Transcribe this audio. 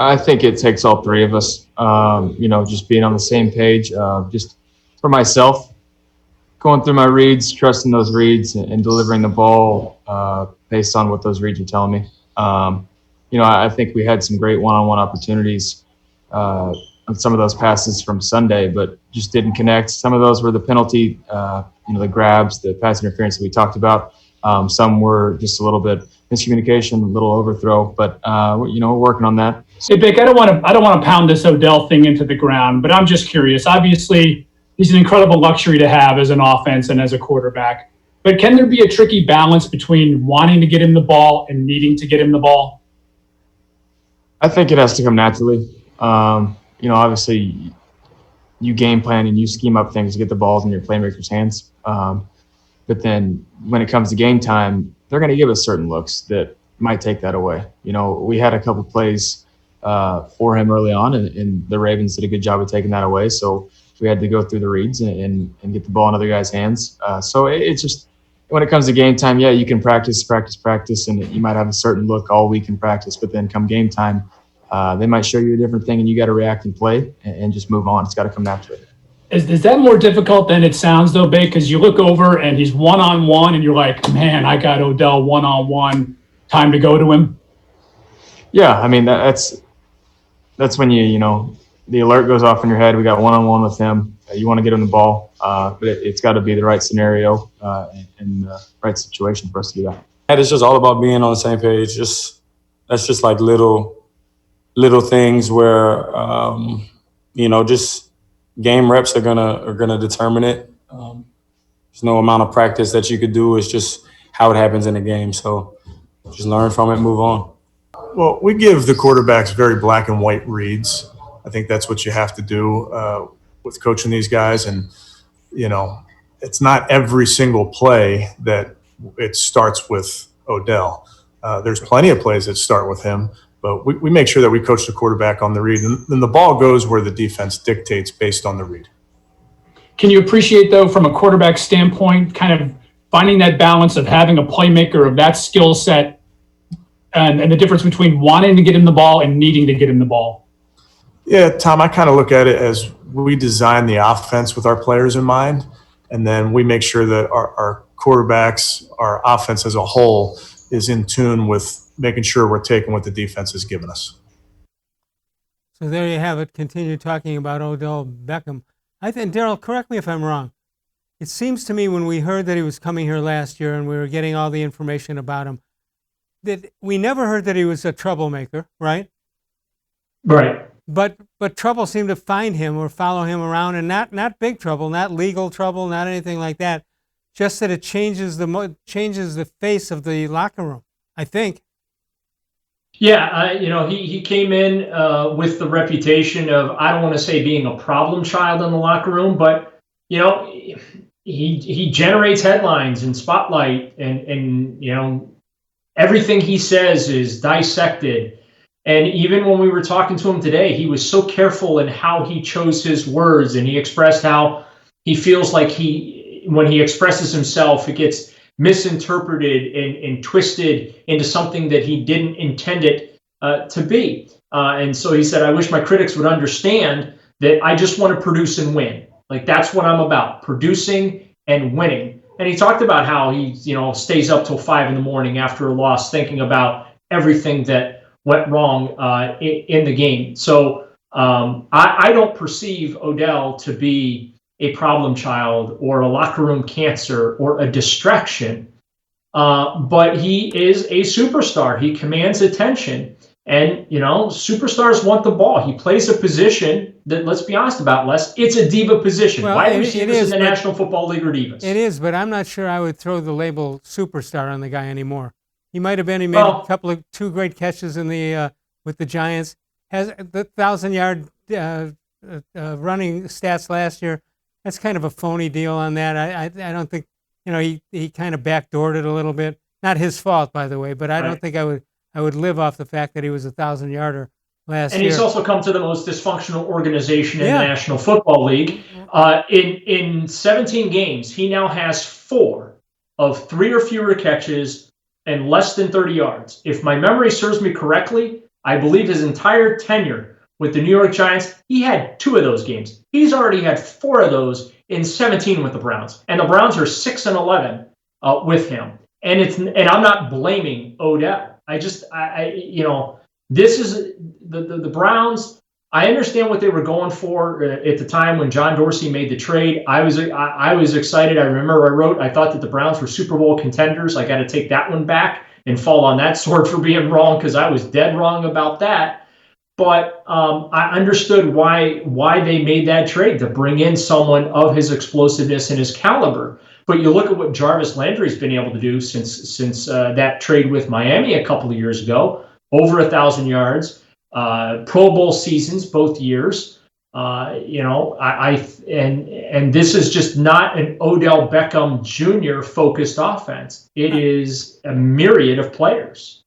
I think it takes all three of us, just being on the same page. Just for myself, going through my reads, trusting those reads, and delivering the ball based on what those reads are telling me. I think we had some great one-on-one opportunities on some of those passes from Sunday, but just didn't connect. Some of those were the penalty, the grabs, the pass interference that we talked about. Some were just a little bit miscommunication, a little overthrow, but we're working on that. Hey, Vic, I don't want to pound this Odell thing into the ground, but I'm just curious. Obviously, he's an incredible luxury to have as an offense and as a quarterback. But can there be a tricky balance between wanting to get him the ball and needing to get him the ball? I think it has to come naturally. Obviously, you game plan and you scheme up things to get the balls in your playmakers' hands. But then when it comes to game time, they're going to give us certain looks that might take that away. We had a couple plays for him early on, and the Ravens did a good job of taking that away. So we had to go through the reads and get the ball in other guys' hands. So it's just when it comes to game time, yeah, you can practice, and you might have a certain look all week in practice, but then come game time, they might show you a different thing, and you got to react and play and just move on. It's got to come naturally. Is that more difficult than it sounds, though, Big? Because you look over and he's one-on-one, and you're like, man, I got Odell one-on-one. Time to go to him? Yeah, I mean, that's when the alert goes off in your head. We got one-on-one with him. You want to get him the ball, but it's got to be the right scenario and the right situation for us to do that. And it's just all about being on the same page. That's just like little things where just game reps are gonna determine it. There's no amount of practice that you could do. It's just how it happens in a game. So just learn from it, move on. Well, we give the quarterbacks very black and white reads. I think that's what you have to do with coaching these guys. And, it's not every single play that it starts with Odell. There's plenty of plays that start with him, but we make sure that we coach the quarterback on the read. And then the ball goes where the defense dictates based on the read. Can you appreciate, though, from a quarterback standpoint, kind of finding that balance of having a playmaker of that skill set and the difference between wanting to get him the ball and needing to get him the ball? Yeah, Tom, I kind of look at it as we design the offense with our players in mind, and then we make sure that our quarterbacks, our offense as a whole, is in tune with making sure we're taking what the defense has given us. So there you have it. Continue talking about Odell Beckham. I think, Daryl, correct me if I'm wrong. It seems to me when we heard that he was coming here last year and we were getting all the information about him, that we never heard that he was a troublemaker, right? Right. But trouble seemed to find him or follow him around, and not big trouble, not legal trouble, not anything like that. Just that it changes the face of the locker room, I think. Yeah, he came in with the reputation of, I don't want to say being a problem child in the locker room, but he generates headlines and spotlight, and everything he says is dissected. And even when we were talking to him today, he was so careful in how he chose his words, and he expressed how he feels like when he expresses himself, it gets misinterpreted and twisted into something that he didn't intend it to be. And so he said, I wish my critics would understand that I just want to produce and win. Like, that's what I'm about, producing and winning. And he talked about how he, stays up till 5 a.m. after a loss, thinking about everything that went wrong in the game. So I don't perceive Odell to be a problem child or a locker room cancer or a distraction. But he is a superstar. He commands attention. And, superstars want the ball. He plays a position that, let's be honest about, Les, it's a diva position. Well, wide receivers in the National Football League are divas. It is, but I'm not sure I would throw the label superstar on the guy anymore. He might have been. He made two great catches in the with the Giants. Has the 1,000-yard running stats last year. That's kind of a phony deal on that. I don't think he kind of backdoored it a little bit. Not his fault, by the way, but I don't think I would live off the fact that he was a 1,000-yarder last year. And he's also come to the most dysfunctional organization in the National Football League. In 17 games, he now has 4 of 3 or fewer catches and less than 30 yards. If my memory serves me correctly, I believe his entire tenure with the New York Giants, he had 2 of those games. He's already had 4 of those in 17 with the Browns, and the Browns are 6-11 with him. And I'm not blaming Odell. This is the Browns. I understand what they were going for at the time when John Dorsey made the trade. I was excited. I remember I thought that the Browns were Super Bowl contenders. I got to take that one back and fall on that sword for being wrong, because I was dead wrong about that. But I understood why they made that trade, to bring in someone of his explosiveness and his caliber. But you look at what Jarvis Landry's been able to do since that trade with Miami a couple of years ago, over 1,000 yards. Pro Bowl seasons both years. And this is just not an Odell Beckham Jr. focused offense. It is a myriad of players.